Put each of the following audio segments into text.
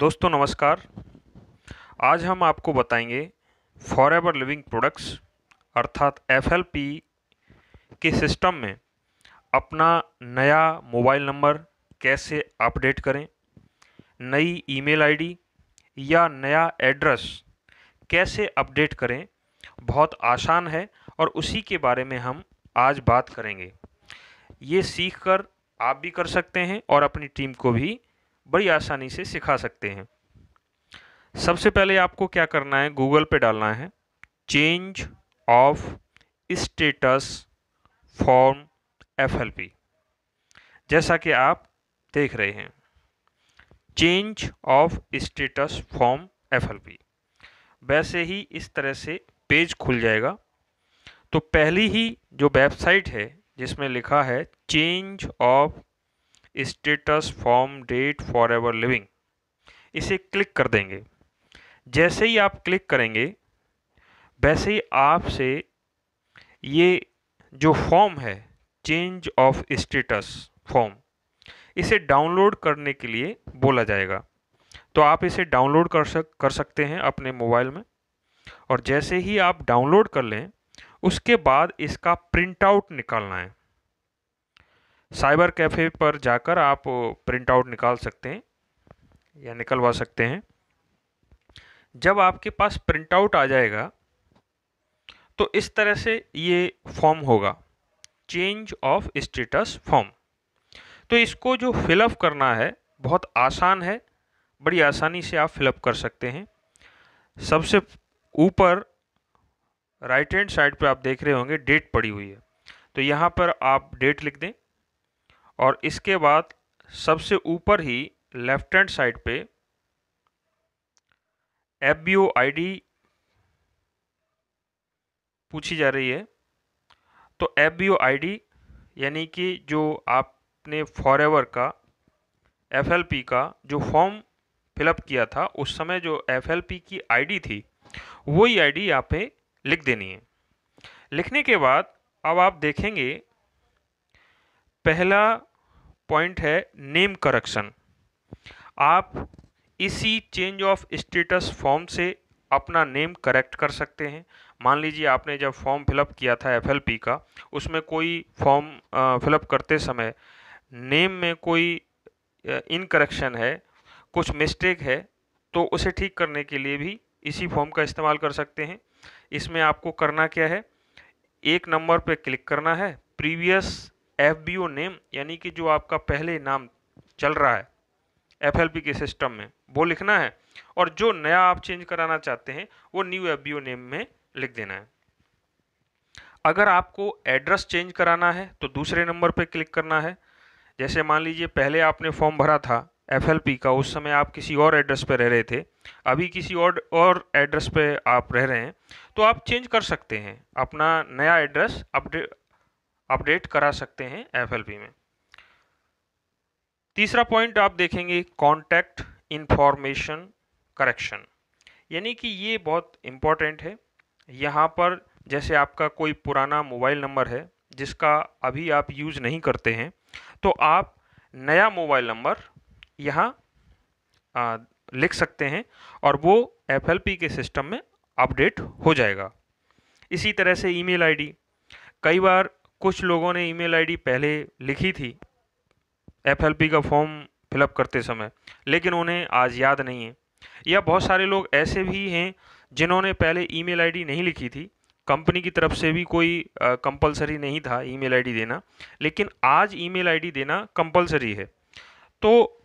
दोस्तों नमस्कार। आज हम आपको बताएंगे फॉरएवर लिविंग प्रोडक्ट्स अर्थात एफएलपी के सिस्टम में अपना नया मोबाइल नंबर कैसे अपडेट करें, नई ईमेल आईडी या नया एड्रेस कैसे अपडेट करें। बहुत आसान है और उसी के बारे में हम आज बात करेंगे। ये सीखकर आप भी कर सकते हैं और अपनी टीम को भी बड़ी आसानी से सिखा सकते हैं। सबसे पहले आपको क्या करना है, गूगल पे डालना है change of status form FLP. जैसा कि आप देख रहे हैं, change of status form FLP, वैसे ही इस तरह से पेज खुल जाएगा। तो पहली ही जो वेबसाइट है जिसमें लिखा है change of status form date forever living, इसे क्लिक कर देंगे। जैसे ही आप क्लिक करेंगे वैसे ही आपसे ये जो फॉर्म है चेंज ऑफ स्टेटस फॉर्म, इसे डाउनलोड करने के लिए बोला जाएगा। तो आप इसे डाउनलोड कर सकते हैं अपने मोबाइल में। और जैसे ही आप डाउनलोड कर लें उसके बाद इसका प्रिंट आउट निकालना है। साइबर कैफ़े पर जाकर आप प्रिंट आउट निकाल सकते हैं या निकलवा सकते हैं। जब आपके पास प्रिंट आउट आ जाएगा तो इस तरह से ये फॉर्म होगा, चेंज ऑफ स्टेटस फॉर्म। तो इसको जो फिलअप करना है बहुत आसान है, बड़ी आसानी से आप फिलअप कर सकते हैं। सबसे ऊपर राइट हैंड साइड पे आप देख रहे होंगे डेट पड़ी हुई है, तो यहाँ पर आप डेट लिख दें। और इसके बाद सबसे ऊपर ही लेफ्ट हैंड साइड पे एफबीओ आईडी पूछी जा रही है। तो एफबीओ आईडी यानी कि जो आपने फॉरएवर का एफएलपी का जो फॉर्म फिलअप किया था उस समय जो एफएलपी की आईडी थी वही आईडी यहाँ पे लिख देनी है। लिखने के बाद अब आप देखेंगे पहला पॉइंट है नेम करेक्शन। आप इसी चेंज ऑफ स्टेटस फॉर्म से अपना नेम करेक्ट कर सकते हैं। मान लीजिए आपने जब फॉर्म फिलअप किया था एफएलपी का, उसमें कोई फॉर्म फिलअप करते समय नेम में कोई इनकरेक्शन है, कुछ मिस्टेक है, तो उसे ठीक करने के लिए भी इसी फॉर्म का इस्तेमाल कर सकते हैं। इसमें आपको करना क्या है, एक नंबर पे क्लिक करना है, प्रीवियस एफबीओ नेम यानी कि जो आपका पहले नाम चल रहा है एफएलपी के सिस्टम में वो लिखना है, और जो नया आप चेंज कराना चाहते हैं वो न्यू एफबीओ नेम में लिख देना है। अगर आपको एड्रेस चेंज कराना है तो दूसरे नंबर पे क्लिक करना है। जैसे मान लीजिए पहले आपने फॉर्म भरा था एफएलपी का, उस समय आप किसी और एड्रेस पे रह रहे थे, अभी किसी और एड्रेस पे आप रह रहे हैं, तो आप चेंज कर सकते हैं, अपना नया एड्रेस अपडेट करा सकते हैं एफएलपी में। तीसरा पॉइंट आप देखेंगे कॉन्टैक्ट इंफॉर्मेशन करेक्शन, यानी कि ये बहुत इम्पॉर्टेंट है। यहाँ पर जैसे आपका कोई पुराना मोबाइल नंबर है जिसका अभी आप यूज़ नहीं करते हैं, तो आप नया मोबाइल नंबर यहाँ लिख सकते हैं और वो एफएलपी के सिस्टम में अपडेट हो जाएगा। इसी तरह से ईमेल आईडी, कई बार कुछ लोगों ने ईमेल आईडी पहले लिखी थी एफएलपी का फॉर्म फिलअप करते समय, लेकिन उन्हें आज याद नहीं है। या बहुत सारे लोग ऐसे भी हैं जिन्होंने पहले ईमेल आईडी नहीं लिखी थी, कंपनी की तरफ से भी कोई कंपलसरी नहीं था ईमेल आईडी देना, लेकिन आज ईमेल आईडी देना कंपलसरी है। तो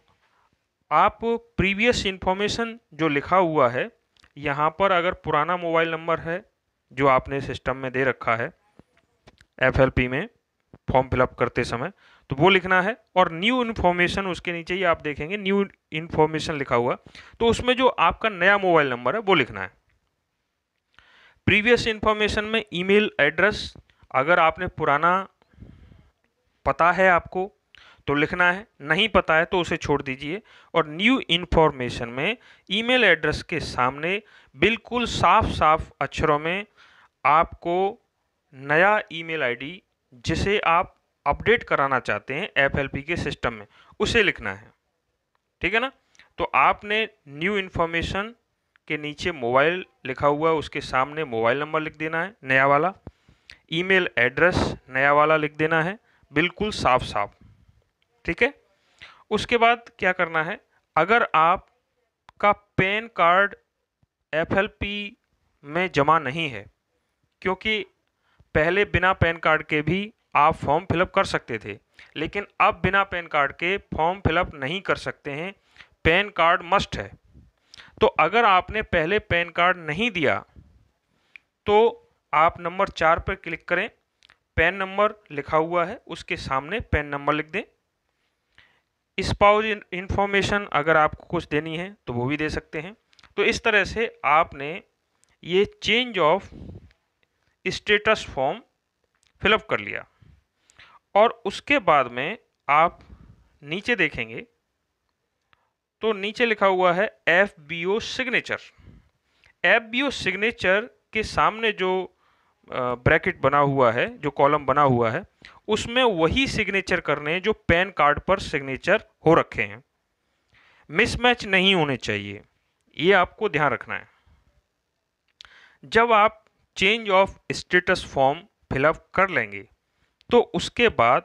आप प्रीवियस इन्फॉर्मेशन जो लिखा हुआ है यहाँ पर, अगर पुराना मोबाइल नंबर है जो आपने सिस्टम में दे रखा है एफएलपी में फॉर्म फिलअप करते समय, तो वो लिखना है। और न्यू इन्फॉर्मेशन उसके नीचे ही आप देखेंगे न्यू इन्फॉर्मेशन लिखा हुआ, तो उसमें जो आपका नया मोबाइल नंबर है वो लिखना है। प्रीवियस इन्फॉर्मेशन में ईमेल एड्रेस, अगर आपने पुराना पता है आपको तो लिखना है, नहीं पता है तो उसे छोड़ दीजिए। और न्यू इन्फॉर्मेशन में ईमेल एड्रेस के सामने बिल्कुल साफ साफ अक्षरों में आपको नया ईमेल आईडी जिसे आप अपडेट कराना चाहते हैं एफएलपी के सिस्टम में, उसे लिखना है। ठीक है ना। तो आपने न्यू इन्फॉर्मेशन के नीचे मोबाइल लिखा हुआ है, उसके सामने मोबाइल नंबर लिख देना है नया वाला, ईमेल एड्रेस नया वाला लिख देना है, बिल्कुल साफ साफ। ठीक है। उसके बाद क्या करना है, अगर आपका पैन कार्ड FLP में जमा नहीं है, क्योंकि पहले बिना पैन कार्ड के भी आप फॉर्म फिलअप कर सकते थे, लेकिन अब बिना पैन कार्ड के फॉर्म फिलअप नहीं कर सकते हैं, पैन कार्ड मस्ट है। तो अगर आपने पहले पैन कार्ड नहीं दिया तो आप नंबर 4 पर क्लिक करें, पैन नंबर लिखा हुआ है, उसके सामने पैन नंबर लिख दें। स्पाउस इंफॉर्मेशन अगर आपको कुछ देनी है तो वो भी दे सकते हैं। तो इस तरह से आपने ये change of status form fill up कर लिया। और उसके बाद में आप नीचे देखेंगे तो नीचे लिखा हुआ है FBO सिग्नेचर। FBO सिग्नेचर के सामने जो ब्रैकेट बना हुआ है, जो कॉलम बना हुआ है, उसमें वही सिग्नेचर करने हैं जो पैन कार्ड पर सिग्नेचर हो रखे हैं। मिसमैच नहीं होने चाहिए, ये आपको ध्यान रखना है। जब आप change of status form fill up कर लेंगे तो उसके बाद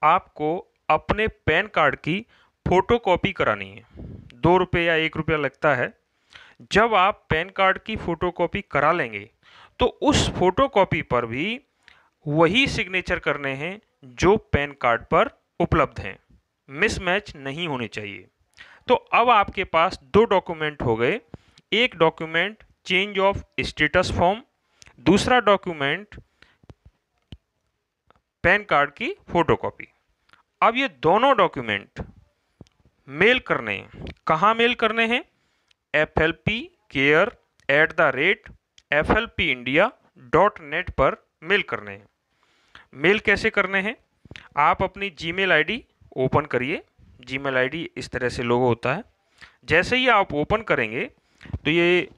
आपको अपने पैन कार्ड की फोटोकॉपी करानी है। 2 रुपये या 1 रुपया लगता है। जब आप पैन कार्ड की फोटोकॉपी करा लेंगे तो उस फोटोकॉपी पर भी वही सिग्नेचर करने हैं जो पैन कार्ड पर उपलब्ध हैं। मिसमैच नहीं होने चाहिए। तो अब आपके पास 2 डॉक्यूमेंट हो गए। एक document change of status form, दूसरा डॉक्यूमेंट पैन कार्ड की फोटोकॉपी। अब ये दोनों डॉक्यूमेंट मेल करने हैं। कहाँ मेल करने हैं? flpcare@flpindia.net पर मेल करने हैं। मेल कैसे करने हैं? आप अपनी जीमेल आईडी ओपन करिए। जीमेल आईडी इस तरह से लोगो होता है। जैसे ही आप ओपन करेंगे तो ये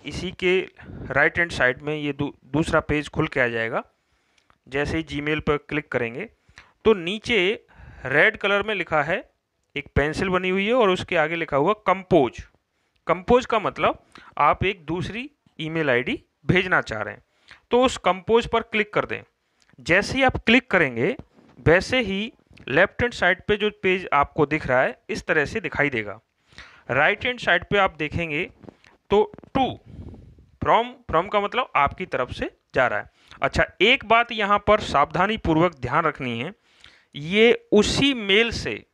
इसी के राइट हैंड साइड में ये दूसरा पेज खुल के आ जाएगा। जैसे ही जीमेल पर क्लिक करेंगे तो नीचे रेड कलर में लिखा है, एक पेंसिल बनी हुई है और उसके आगे लिखा हुआ कंपोज। कंपोज का मतलब आप एक दूसरी ईमेल आईडी भेजना चाह रहे हैं, तो उस कंपोज पर क्लिक कर दें। जैसे ही आप क्लिक करेंगे वैसे ही लेफ्ट हैंड साइड पे जो पेज आपको दिख रहा है इस तरह से दिखाई देगा। राइट हैंड साइड पे आप देखेंगे तो टू फ्रॉम का मतलब आपकी तरफ से जा रहा है। अच्छा, एक बात यहाँ पर सावधानी पूर्वक ध्यान रखनी है, ये उसी मेल से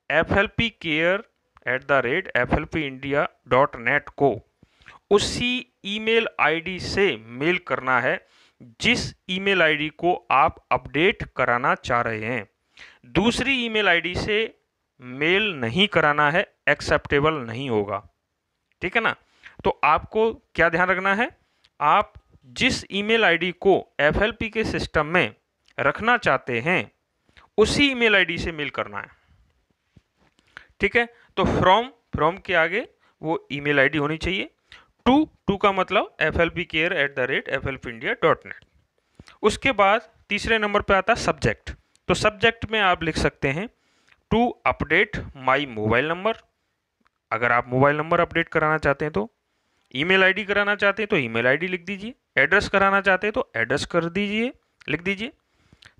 flpcare@flpindia.net को उसी ईमेल आईडी से मेल करना है जिस ईमेल आईडी को आप अपडेट कराना चाह रहे हैं। दूसरी ईमेल आईडी से मेल नहीं कराना है, एक्सेप्टेबल नहीं होगा। ठीक है ना? तो आपको क्या ध्यान रखना है, आप जिस ईमेल आईडी को FLP के सिस्टम में रखना चाहते हैं उसी ईमेल आईडी से मेल करना है। ठीक है? तो फ्रॉम के आगे वो ईमेल आईडी होनी चाहिए। टू का मतलब flpcare@flpindia.net। उसके बाद तीसरे नंबर पे आता है सब्जेक्ट। तो सब्जेक्ट में आप लिख सकते हैं to update my mobile number, अगर आप मोबाइल नंबर अपडेट कराना चाहते हैं तो। ईमेल आईडी कराना चाहते हैं तो ईमेल आईडी लिख दीजिए। एड्रेस कराना चाहते हैं तो एड्रेस कर दीजिए, लिख दीजिए।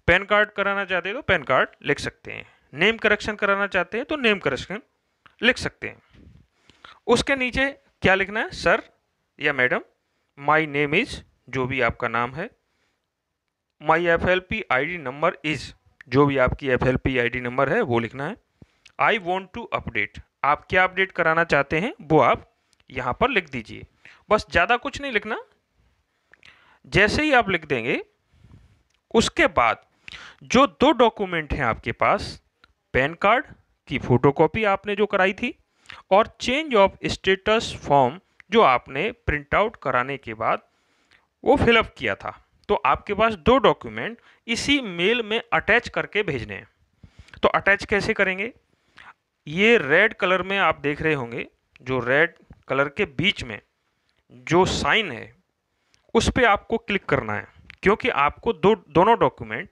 पैन कार्ड कराना चाहते हैं तो पैन कार्ड लिख सकते हैं। नेम करेक्शन कराना चाहते हैं तो नेम करेक्शन लिख सकते हैं। उसके नीचे क्या लिखना है, सर या मैडम, माई नेम इज, जो भी आपका नाम है, माई FLP ID नंबर इज, जो भी आपकी FLP ID नंबर है वो लिखना है। आई वॉन्ट टू अपडेट, आप क्या अपडेट कराना चाहते हैं वो आप यहाँ पर लिख दीजिए। बस ज़्यादा कुछ नहीं लिखना। जैसे ही आप लिख देंगे उसके बाद जो 2 डॉक्यूमेंट हैं आपके पास, पैन कार्ड की फोटोकॉपी आपने जो कराई थी और चेंज ऑफ स्टेटस फॉर्म जो आपने प्रिंट आउट कराने के बाद वो फिलअप किया था, तो आपके पास 2 डॉक्यूमेंट इसी मेल में अटैच करके भेजने हैं। तो अटैच कैसे करेंगे? ये रेड कलर में आप देख रहे होंगे, जो रेड कलर के बीच में जो साइन है उस पर आपको क्लिक करना है, क्योंकि आपको दोनों document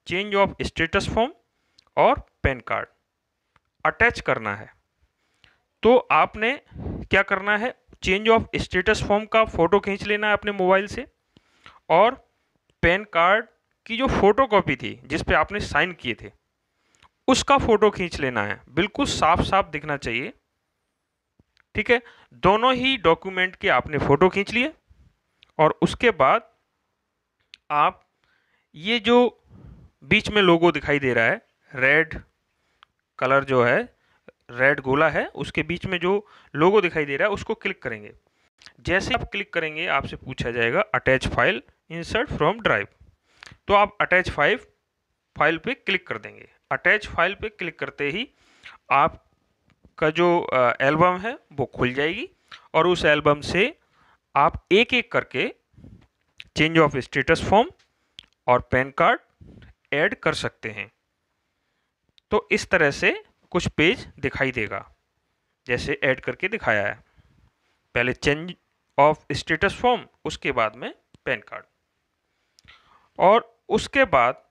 change of status form और पैन कार्ड अटैच करना है। तो आपने क्या करना है, चेंज ऑफ स्टेटस फॉर्म का फ़ोटो खींच लेना है अपने मोबाइल से, और पैन कार्ड की जो फ़ोटोकॉपी थी जिस पे आपने साइन किए थे उसका फ़ोटो खींच लेना है, बिल्कुल साफ साफ दिखना चाहिए। ठीक है, दोनों ही डॉक्यूमेंट के आपने फ़ोटो खींच लिए, और उसके बाद आप ये जो बीच में लोगो दिखाई दे रहा है, रेड कलर जो है, रेड गोला है, उसके बीच में जो लोगो दिखाई दे रहा है उसको क्लिक करेंगे। जैसे आप क्लिक करेंगे आपसे पूछा जाएगा attach file insert from drive, तो आप अटैच फाइल पे क्लिक कर देंगे। अटैच फाइल पे क्लिक करते ही आपका जो एल्बम है वो खुल जाएगी, और उस एल्बम से आप एक एक करके चेंज ऑफ स्टेटस फॉर्म और पैन कार्ड ऐड कर सकते हैं। तो इस तरह से कुछ पेज दिखाई देगा जैसे ऐड करके दिखाया है, पहले चेंज ऑफ स्टेटस फॉर्म, उसके बाद में पैन कार्ड, और उसके बाद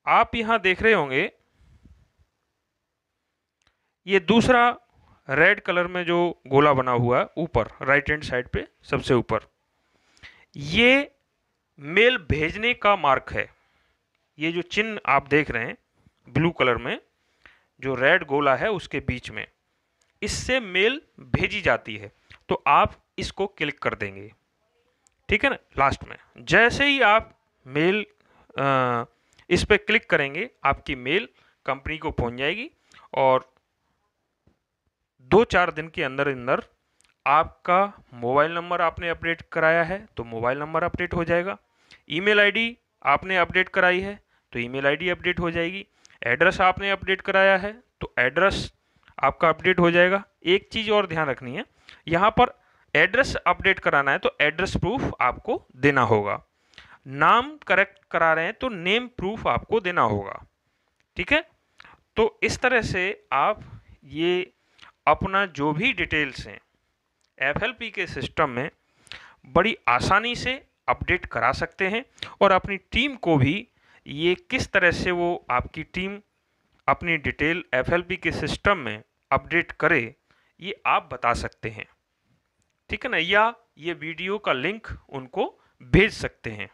आप यहां देख रहे होंगे ये दूसरा रेड कलर में जो गोला बना हुआ है ऊपर राइट हैंड साइड पे सबसे ऊपर, ये मेल भेजने का मार्क है। ये जो चिन्ह आप देख रहे हैं ब्लू कलर में, जो रेड गोला है उसके बीच में, इससे मेल भेजी जाती है, तो आप इसको क्लिक कर देंगे। ठीक है ना, लास्ट में जैसे ही आप मेल इस पे क्लिक करेंगे आपकी मेल कंपनी को पहुंच जाएगी, और 2-4 दिन के अंदर अंदर आपका मोबाइल नंबर आपने अपडेट कराया है तो मोबाइल नंबर अपडेट हो जाएगा, ईमेल आईडी आपने अपडेट कराई है तो ईमेल आईडी अपडेट हो जाएगी, एड्रेस आपने अपडेट कराया है तो एड्रेस आपका अपडेट हो जाएगा। एक चीज़ और ध्यान रखनी है, यहाँ पर एड्रेस अपडेट कराना है तो एड्रेस प्रूफ आपको देना होगा, नाम करेक्ट करा रहे हैं तो नेम प्रूफ आपको देना होगा। ठीक है, तो इस तरह से आप ये अपना जो भी डिटेल्स हैं एफएलपी के सिस्टम में बड़ी आसानी से अपडेट करा सकते हैं, और अपनी टीम को भी ये किस तरह से वो आपकी टीम अपनी डिटेल एफएलपी के सिस्टम में अपडेट करे ये आप बता सकते हैं। ठीक है ना, या ये वीडियो का लिंक उनको भेज सकते हैं।